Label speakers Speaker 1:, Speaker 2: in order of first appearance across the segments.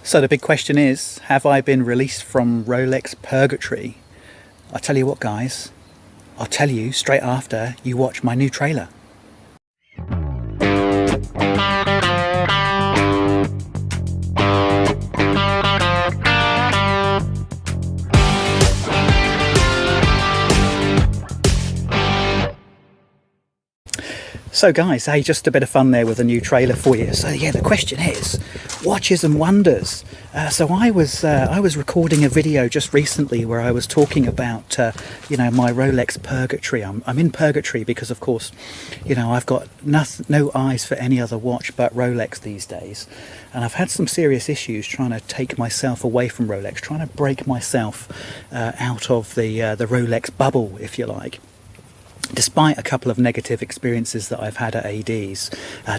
Speaker 1: So the big question is, have I been released from Rolex purgatory? I'll tell you what, guys, I'll tell you straight after you watch my new trailer. So guys, hey, just a bit of fun there with a new trailer for you. So yeah, the question is, watches and wonders. So I was recording a video just recently where I was talking about my Rolex purgatory. I'm in purgatory because, of course, I've got no eyes for any other watch but Rolex these days, and I've had some serious issues trying to take myself away from Rolex, trying to break myself out of the Rolex bubble, if you like. Despite a couple of negative experiences that I've had at ADs,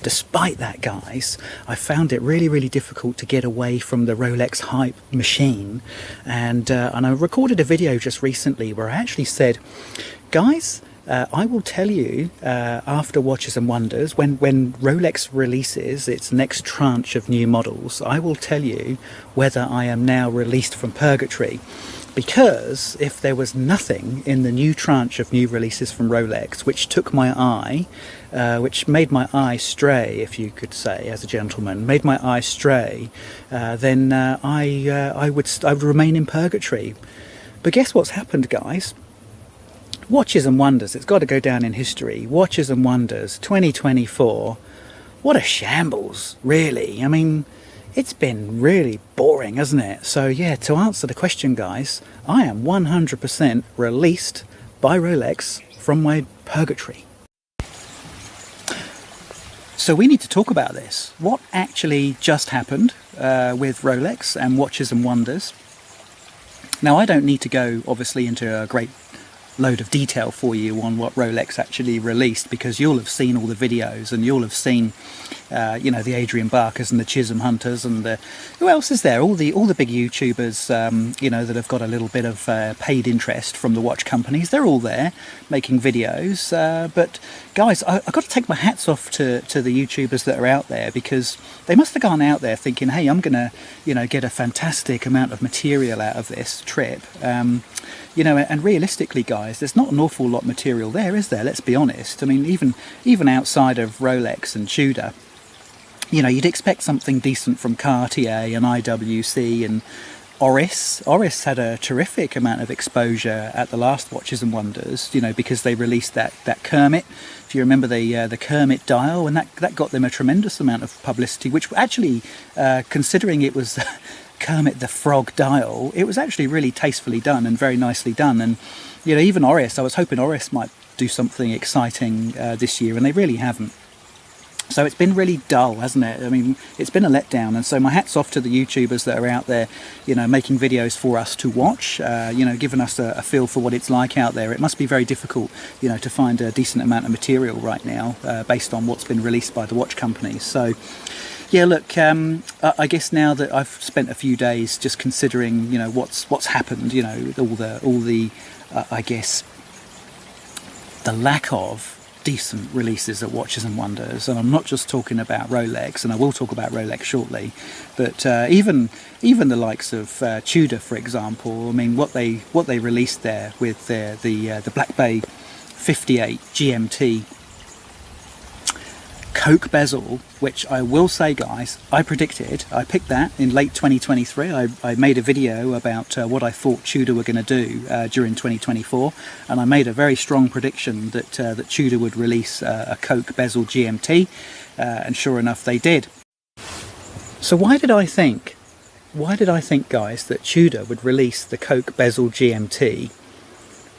Speaker 1: despite that, guys, I found it really, really difficult to get away from the Rolex hype machine. And I recorded a video just recently where I actually said, guys, I will tell you after Watches and Wonders, when Rolex releases its next tranche of new models, I will tell you whether I am now released from purgatory. Because if there was nothing in the new tranche of new releases from Rolex which took my eye, which made my eye stray, if you could say, as a gentleman, made my eye stray, then I would remain in purgatory. But guess what's happened, guys? Watches and Wonders, it's got to go down in history. Watches and Wonders 2024. What a shambles, really. I mean, it's been really boring, hasn't it? So yeah, to answer the question, guys, I am 100% released by Rolex from my purgatory. So we need to talk about this. What actually just happened with Rolex and Watches and Wonders? Now, I don't need to go, obviously, into a great load of detail for you on what Rolex actually released, because you'll have seen all the videos and you'll have seen the Adrian Barkers and the Chisholm Hunters and who else is there, all the big YouTubers that have got a little bit of paid interest from the watch companies. They're all there making videos, but guys, I've got to take my hats off to the YouTubers that are out there, because they must have gone out there thinking, hey, I'm gonna get a fantastic amount of material out of this trip. And realistically, guys, there's not an awful lot of material there, is there? Let's be honest. I mean, even outside of Rolex and Tudor, you'd expect something decent from Cartier and IWC and Oris. Oris had a terrific amount of exposure at the last Watches and Wonders, because they released that Kermit. If you remember the Kermit dial, and that got them a tremendous amount of publicity, which actually, considering it was Kermit the Frog dial, it was actually really tastefully done and very nicely done. And even Oris, I was hoping Oris might do something exciting this year, and they really haven't. So it's been really dull, hasn't it? I mean, it's been a letdown. And so my hat's off to the YouTubers that are out there, making videos for us to watch, giving us a feel for what it's like out there. It must be very difficult, to find a decent amount of material right now based on what's been released by the watch companies. So yeah, look, I guess now that I've spent a few days just considering, what's happened, all the I guess the lack of decent releases at Watches and Wonders, and I'm not just talking about Rolex, and I will talk about Rolex shortly, but even the likes of Tudor, for example. I mean, what they released there with the Black Bay 58 GMT Coke bezel, which I will say, guys, I predicted. I picked that in late 2023. I made a video about what I thought Tudor were going to do during 2024, and I made a very strong prediction that Tudor would release a Coke bezel GMT, and sure enough, they did. So why did I think, guys, that Tudor would release the Coke bezel GMT?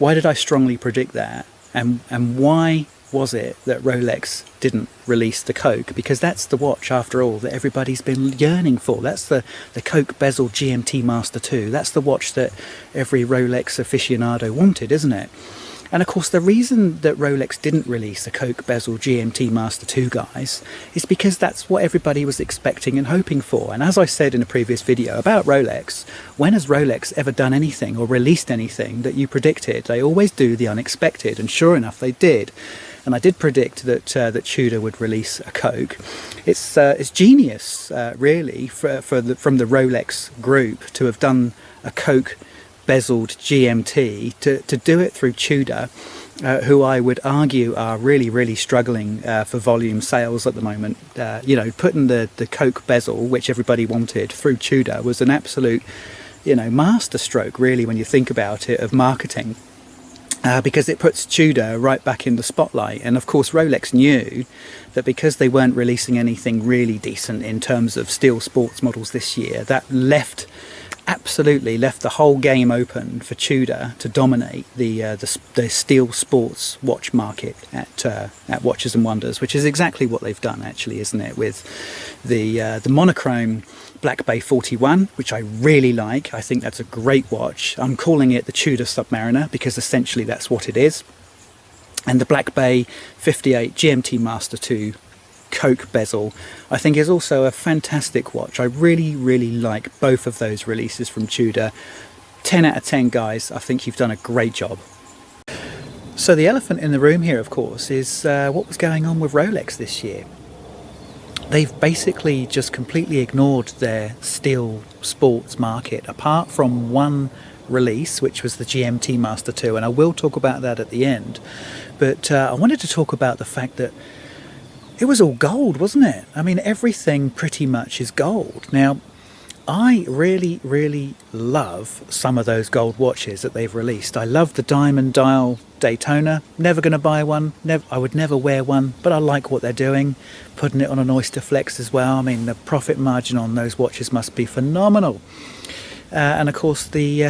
Speaker 1: Why did I strongly predict that? And why was it that Rolex didn't release the Coke? Because that's the watch, after all, that everybody's been yearning for. That's the Coke bezel GMT Master 2. That's the watch that every Rolex aficionado wanted, isn't it? And of course, the reason that Rolex didn't release a Coke bezel GMT Master 2, guys, is because that's what everybody was expecting and hoping for. And as I said in a previous video about Rolex, when has Rolex ever done anything or released anything that you predicted? They always do the unexpected, and sure enough, they did. and I did predict that that Tudor would release a Coke. It's genius, really, from the Rolex group to have done a Coke bezeled GMT, to do it through Tudor, who I would argue are really struggling for volume sales at the moment. You know, putting the Coke bezel, which everybody wanted, through Tudor was an absolute, you know, masterstroke, really, when you think about it, of marketing. Because it puts Tudor right back in the spotlight. And of course Rolex knew that because they weren't releasing anything really decent in terms of steel sports models this year, that absolutely left the whole game open for Tudor to dominate the steel sports watch market at Watches and Wonders, which is exactly what they've done, actually, isn't it? With the monochrome Black Bay 41, which I really like. I think that's a great watch. I'm calling it the Tudor Submariner because essentially that's what it is. And the Black Bay 58 GMT Master 2 Coke bezel, I think, is also a fantastic watch. I really like both of those releases from Tudor. 10 out of 10, guys. I think you've done a great job. So the elephant in the room here, of course, is what was going on with Rolex this year. They've basically just completely ignored their steel sports market, apart from one release, which was the GMT Master 2, and I will talk about that at the end. But I wanted to talk about the fact that it was all gold, wasn't it? I mean, everything pretty much is gold. Now, I really love some of those gold watches that they've released. I love the diamond dial Daytona. Never going to buy one. I would never wear one, but I like what they're doing. Putting it on an Oyster Flex as well. I mean, the profit margin on those watches must be phenomenal. And of course, the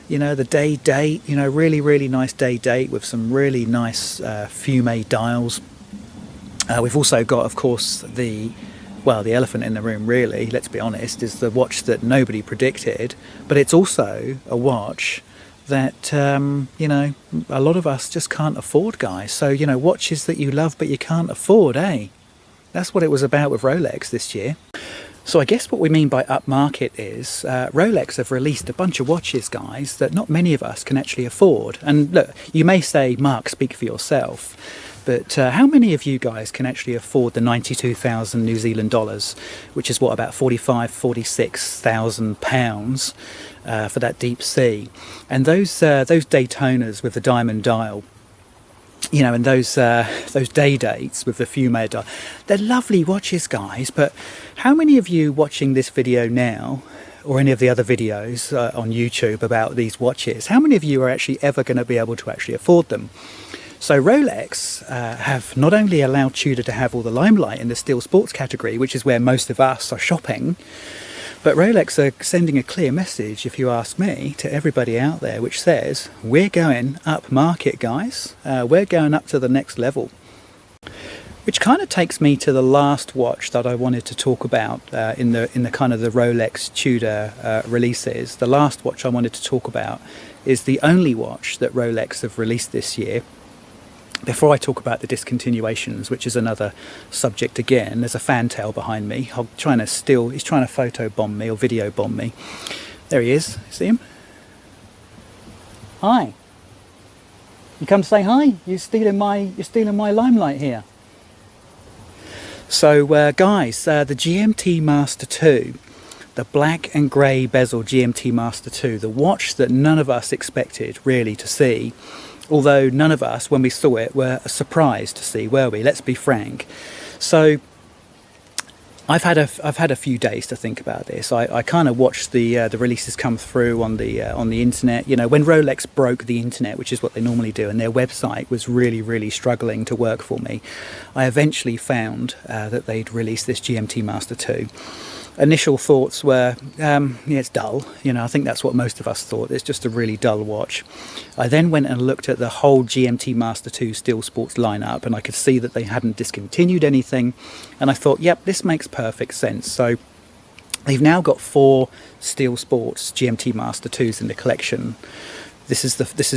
Speaker 1: the day date. You know, really nice day date with some really nice fume dials. We've also got, of course, the elephant in the room, really, let's be honest, is the watch that nobody predicted, but it's also a watch that, a lot of us just can't afford, guys. So, watches that you love but you can't afford, eh? That's what it was about with Rolex this year. So I guess what we mean by upmarket is Rolex have released a bunch of watches, guys, that not many of us can actually afford. And look, you may say, Mark, speak for yourself. But how many of you guys can actually afford the 92,000 New Zealand dollars, which is what, about 46,000 pounds for that deep sea? And those Daytonas with the diamond dial, and those day dates with the fume dial, they're lovely watches, guys. But how many of you watching this video now, or any of the other videos on YouTube about these watches, how many of you are actually ever going to be able to actually afford them? So Rolex have not only allowed Tudor to have all the limelight in the steel sports category, which is where most of us are shopping, but Rolex are sending a clear message, if you ask me, to everybody out there, which says, we're going up market, guys. We're going up to the next level. Which kind of takes me to the last watch that I wanted to talk about in the kind of the Rolex Tudor releases. The last watch I wanted to talk about is the only watch that Rolex have released this year. Before I talk about the discontinuations, which is another subject again, there's a fantail behind me. He's trying to photo bomb me or video bomb me. There he is. See him? Hi. You come to say hi? You're stealing my limelight here. So guys, the GMT Master 2, the black and grey bezel GMT Master 2, the watch that none of us expected really to see. Although none of us, when we saw it, were surprised to see, were we? Let's be frank. So I've had a few days to think about this. I kind of watched the releases come through on the internet. When Rolex broke the internet, which is what they normally do, and their website was really struggling to work for me, I eventually found that they'd released this GMT Master 2. Initial thoughts were, it's dull. I think that's what most of us thought. It's just a really dull watch. I then went and looked at the whole GMT Master 2 Steel Sports lineup, and I could see that they hadn't discontinued anything. And I thought, yep, this makes perfect sense. So they've now got 4 Steel Sports GMT Master 2s in the collection. this is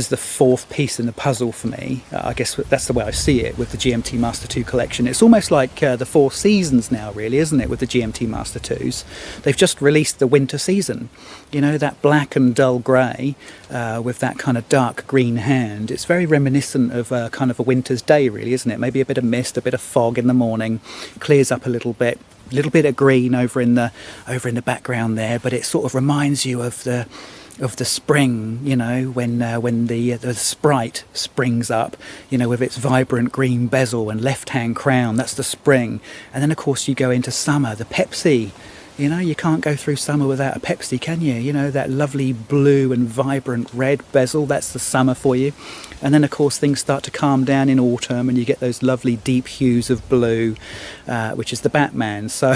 Speaker 1: the fourth piece in the puzzle for me. I guess that's the way I see it with the GMT Master 2 collection. It's almost like the four seasons now, really, isn't it, with the GMT Master 2s? They've just released the winter season. You know, that black and dull grey with that kind of dark green hand. It's very reminiscent of kind of a winter's day, really, isn't it? Maybe a bit of mist, a bit of fog in the morning, clears up a little bit of green over in the background there, but it sort of reminds you of the spring, you know, when the Sprite springs up, you know, with its vibrant green bezel and left-hand crown. That's the spring. And then, of course, you go into summer, the Pepsi. You know, you can't go through summer without a Pepsi, can you? You know, that lovely blue and vibrant red bezel, that's the summer for you. And then, of course, things start to calm down in autumn and you get those lovely deep hues of blue, which is the Batman. So,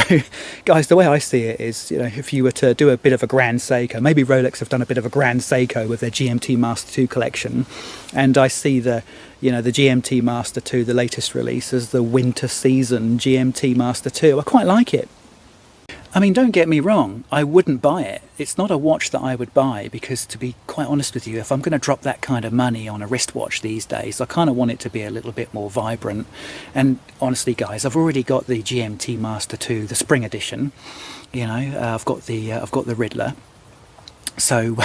Speaker 1: guys, the way I see it is, you know, if you were to do a bit of a Grand Seiko, maybe Rolex have done a bit of a Grand Seiko with their GMT Master 2 collection, and I see the GMT Master 2, the latest release, as the winter season GMT Master 2. I quite like it. I mean, don't get me wrong, I wouldn't buy it. It's not a watch that I would buy because, to be quite honest with you, if I'm going to drop that kind of money on a wristwatch these days, I kind of want it to be a little bit more vibrant. And honestly, guys, I've already got the GMT Master 2, the Spring Edition. You know, I've got the Riddler. So,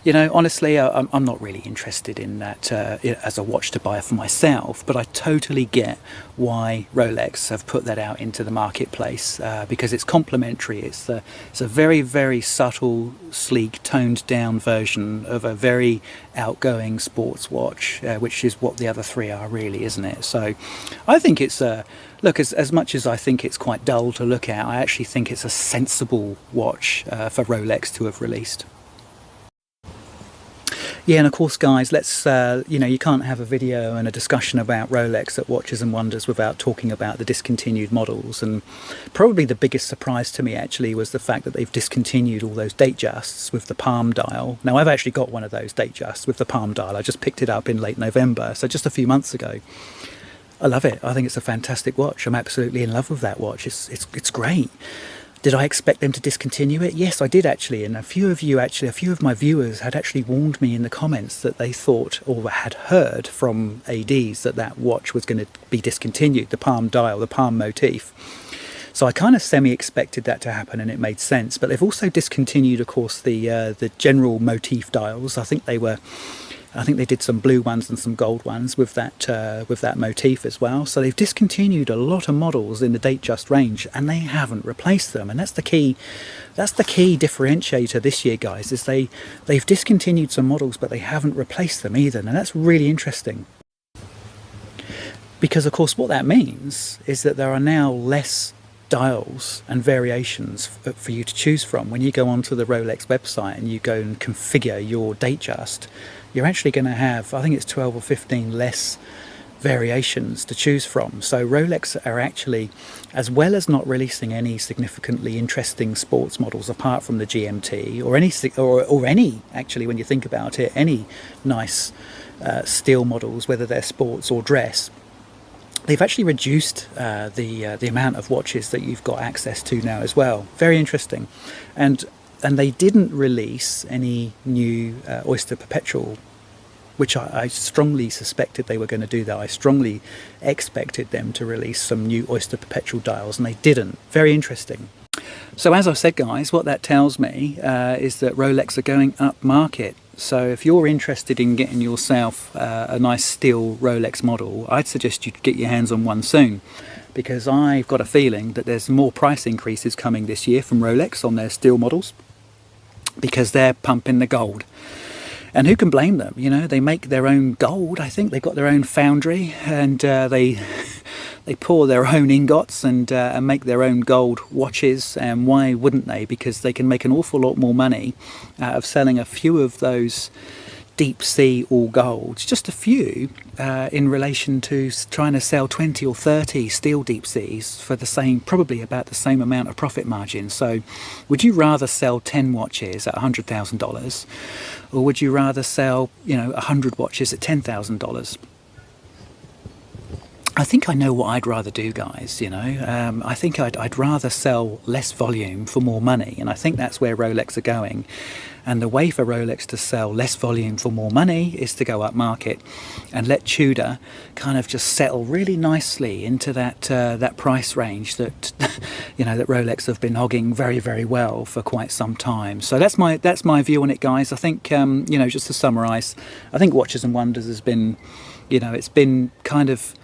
Speaker 1: you know, honestly, I'm not really interested in that as a watch to buy for myself, but I totally get why Rolex have put that out into the marketplace because it's complementary. It's a very, very subtle, sleek, toned down version of a very outgoing sports watch, which is what the other three are really, isn't it? So I think it's look, as much as I think it's quite dull to look at, I actually think it's a sensible watch for Rolex to have released. Yeah, and of course, guys, let's, you know, you can't have a video and a discussion about Rolex at Watches and Wonders without talking about the discontinued models. And probably the biggest surprise to me, actually, was the fact that they've discontinued all those Datejusts with the palm dial. Now, I've actually got one of those Datejusts with the palm dial. I just picked it up in late November, so just a few months ago. I love it. I think it's a fantastic watch. I'm absolutely in love with that watch. It's great. Did I expect them to discontinue it? Yes, I did actually. And a few of my viewers had actually warned me in the comments that they thought or had heard from ADs that watch was going to be discontinued, the palm dial, the palm motif. So I kind of semi-expected that to happen, and it made sense. But they've also discontinued, of course, the general motif dials. I think they did some blue ones and some gold ones with that motif as well. So they've discontinued a lot of models in the Datejust range, and they haven't replaced them. And that's the key differentiator this year, guys, is they've discontinued some models, but they haven't replaced them either. And that's really interesting. Because, of course, what that means is that there are now less dials and variations for you to choose from. When you go onto the Rolex website and you go and configure your Datejust, you're actually going to have, I think it's 12 or 15 less variations to choose from. So Rolex are actually, as well as not releasing any significantly interesting sports models apart from the GMT or any actually, when you think about it, any nice steel models, whether they're sports or dress, they've actually reduced the amount of watches that you've got access to now as well. Very interesting. And they didn't release any new Oyster Perpetual, which I strongly suspected they were going to do that. I strongly expected them to release some new Oyster Perpetual dials, and they didn't. Very interesting. So as I said, guys, what that tells me is that Rolex are going up market. So if you're interested in getting yourself a nice steel Rolex model, I'd suggest you get your hands on one soon, because I've got a feeling that there's more price increases coming this year from Rolex on their steel models, because they're pumping the gold. And who can blame them? You know, they make their own gold. I think they've got their own foundry, and they pour their own ingots and make their own gold watches. And why wouldn't they? Because they can make an awful lot more money out of selling a few of those deep sea all golds, just a few, in relation to trying to sell 20 or 30 steel deep seas for the same, probably about the same amount of profit margin. So would you rather sell 10 watches at $100,000, or would you rather sell, 100 watches at $10,000? I think I know what I'd rather do, guys, you know. I think I'd rather sell less volume for more money, and I think that's where Rolex are going. And the way for Rolex to sell less volume for more money is to go up market and let Tudor kind of just settle really nicely into that price range that you know that Rolex have been hogging very, very well for quite some time. So that's my view on it, guys. I think you know, just to summarise, I think Watches and Wonders has been, you know, it's been kind of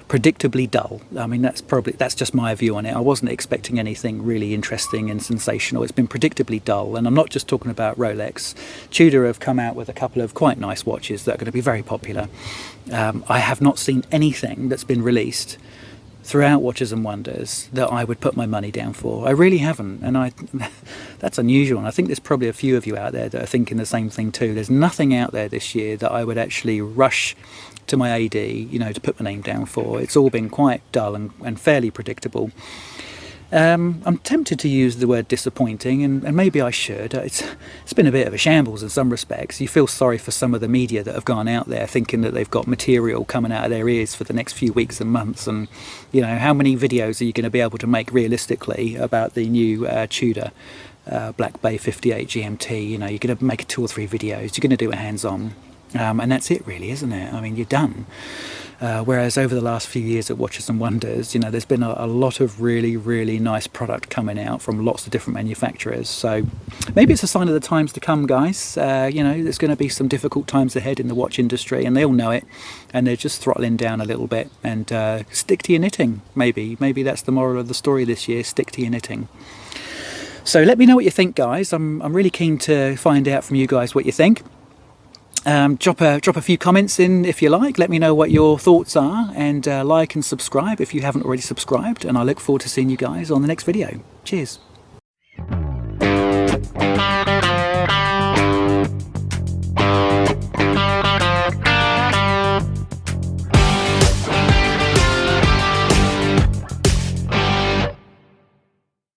Speaker 1: predictably dull. I mean, that's just my view on it. I wasn't expecting anything really interesting and sensational. It's been predictably dull, and I'm not just talking about Rolex. Tudor have come out with a couple of quite nice watches that are going to be very popular. I have not seen anything that's been released throughout Watches and Wonders that I would put my money down for. I really haven't, and that's unusual, and I think there's probably a few of you out there that are thinking the same thing too. There's nothing out there this year that I would actually rush to my AD, you know, to put my name down for. It's all been quite dull and fairly predictable. I'm tempted to use the word disappointing, and maybe I should. It's been a bit of a shambles in some respects. You feel sorry for some of the media that have gone out there thinking that they've got material coming out of their ears for the next few weeks and months, and you know, how many videos are you going to be able to make realistically about the new Tudor Black Bay 58 GMT? You know, you're going to make 2 or 3 videos, you're going to do a hands-on, and that's it really, isn't it? I mean, you're done. Whereas over the last few years at Watches and Wonders, you know, there's been a lot of really, really nice product coming out from lots of different manufacturers. So maybe it's a sign of the times to come, guys. You know, there's going to be some difficult times ahead in the watch industry, and they all know it, and they're just throttling down a little bit. And stick to your knitting, maybe that's the moral of the story this year. Stick to your knitting. So let me know what you think, guys. I'm really keen to find out from you guys what you think. Drop a few comments in if you like. Let me know what your thoughts are, and like and subscribe if you haven't already subscribed, and I look forward to seeing you guys on the next video. Cheers.